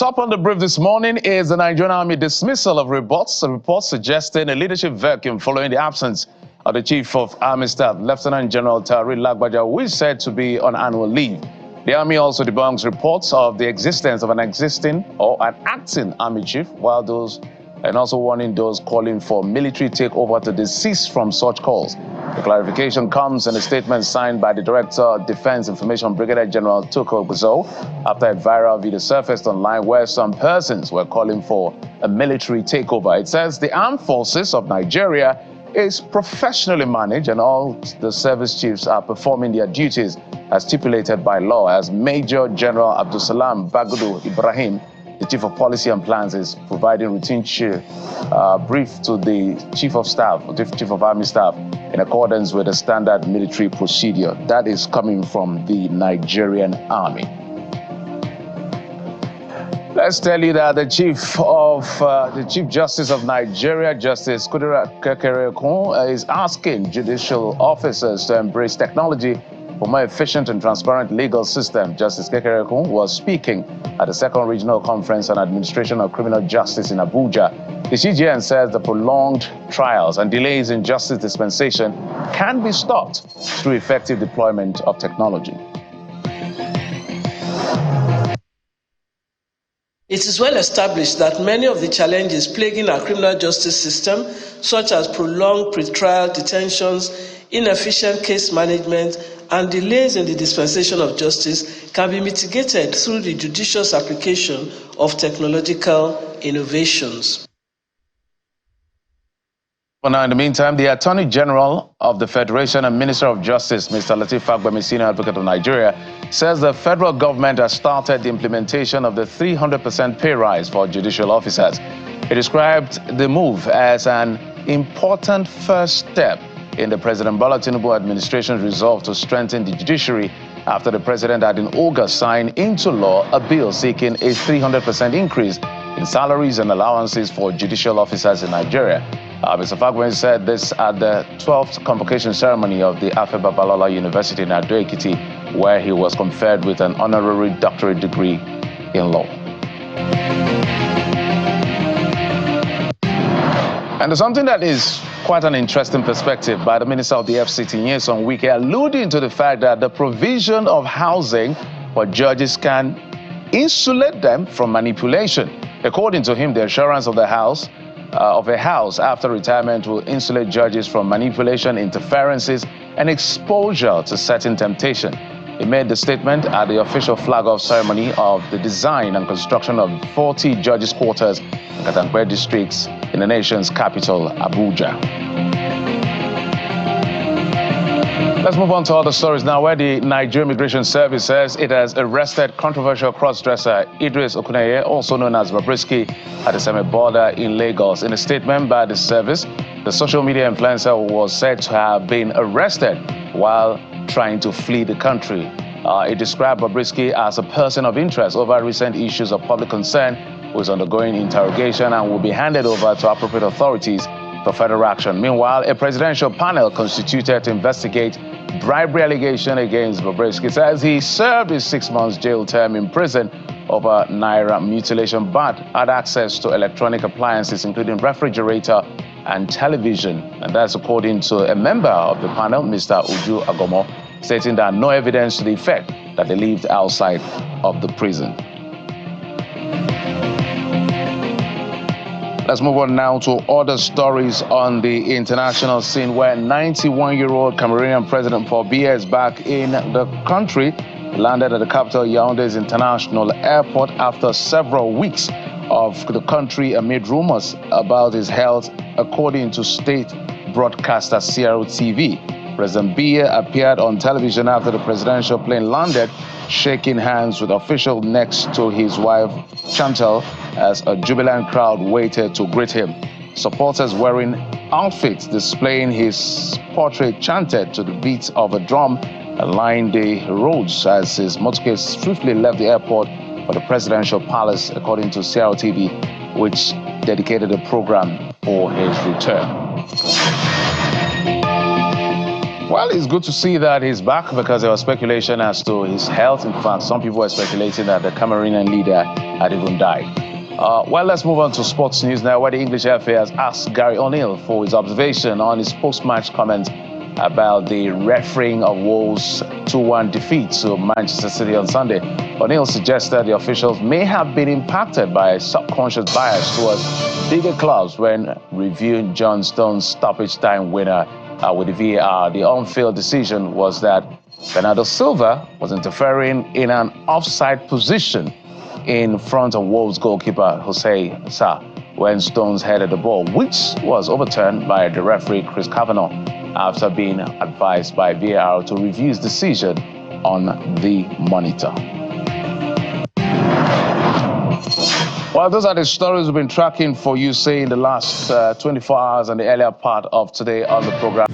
Top on the brief this morning is the Nigerian Army dismissal of reports suggesting a leadership vacuum following the absence of the Chief of Army Staff, Lieutenant General Tari Lagbaja, who is said to be on annual leave. The Army also debunks reports of the existence of an existing or an acting Army Chief, while also warning those calling for military takeover to desist from such calls. The clarification comes in a statement signed by the Director of Defense Information, Brigadier General Tukur Gusau, after a viral video surfaced online where some persons were calling for a military takeover. It says the armed forces of Nigeria is professionally managed and all the service chiefs are performing their duties as stipulated by law, as Major General Abdulsalam Bagudu Ibrahim, the Chief of Policy and Plans, is providing routine brief to the Chief of Staff, the Chief of Army Staff, in accordance with the standard military procedure. That is coming from the Nigerian Army. Let's tell you that the Chief Justice of Nigeria, Justice Kudirat Kekerekun, is asking judicial officers to embrace technology for more efficient and transparent legal system. Justice Kekerekun was speaking at the Second Regional Conference on Administration of Criminal Justice in Abuja. The CJN says the prolonged trials and delays in justice dispensation can be stopped through effective deployment of technology. It is well established that many of the challenges plaguing our criminal justice system, such as prolonged pretrial detentions, inefficient case management, and delays in the dispensation of justice, can be mitigated through the judicious application of technological innovations. Well, now, in the meantime, the Attorney General of the Federation and Minister of Justice, Mr. Lateef Fagbemi, Senior Advocate of Nigeria, says the federal government has started the implementation of the 300% pay rise for judicial officers. He described the move as an important first step in the President Bola Tinubu administration's resolve to strengthen the judiciary after the president had in August signed into law a bill seeking a 300% increase in salaries and allowances for judicial officers in Nigeria. Mr. Fagbemi said this at the 12th convocation ceremony of the Afe Babalola University in Ado-Ekiti, where he was conferred with an honorary doctorate degree in law. And there's something that is quite an interesting perspective by the Minister of the FCT, Nyesom Wike, alluding to the fact that the provision of housing for judges can insulate them from manipulation. According to him, the assurance of a house after retirement will insulate judges from manipulation, interferences, and exposure to certain temptation. He made the statement at the official flag-off ceremony of the design and construction of 40 judges' quarters in Katankwe districts in the nation's capital, Abuja. Let's move on to other stories now, where the Nigerian Immigration Service says it has arrested controversial cross-dresser Idris Okuneye, also known as Bobrisky, at the Seme border in Lagos. In a statement by the service, the social media influencer was said to have been arrested while trying to flee the country. It described Bobrisky as a person of interest over recent issues of public concern, who is undergoing interrogation and will be handed over to appropriate authorities for further action. Meanwhile, a presidential panel constituted to investigate bribery allegation against Bobrisky says he served his 6 months jail term in prison over Naira mutilation, but had access to electronic appliances, including refrigerator and television. And that's according to a member of the panel, Mr. Uju Agomo, stating that no evidence to the effect that they lived outside of the prison. Let's move on now to other stories on the international scene, where 91-year-old Cameroonian President Paul Biya is back in the country. He landed at the capital Yaoundé's International Airport after several weeks of the country amid rumors about his health, according to state broadcaster CRO-TV. President Biya appeared on television after the presidential plane landed, shaking hands with officials next to his wife Chantal as a jubilant crowd waited to greet him. Supporters wearing outfits displaying his portrait chanted to the beat of a drum and lined the roads as his motorcade swiftly left the airport for the presidential palace, according to CRO-TV, which dedicated a program for his return. Well, it's good to see that he's back because there was speculation as to his health. In fact, some people were speculating that the Cameroonian leader had even died. Well, let's move on to sports news now, where the English FA has asked Gary O'Neill for his observation on his post-match comments about the refereeing of Wolves' 2-1 defeat to Manchester City on Sunday. O'Neill suggested the officials may have been impacted by a subconscious bias towards bigger clubs when reviewing John Stones' stoppage time winner with the VAR. The on-field decision was that Bernardo Silva was interfering in an offside position in front of Wolves goalkeeper Jose Sa when Stones headed the ball, which was overturned by the referee Chris Kavanagh after being advised by VAR to review his decision on the monitor. Well, those are the stories we've been tracking for you, say, in the last 24 hours and the earlier part of today on the program.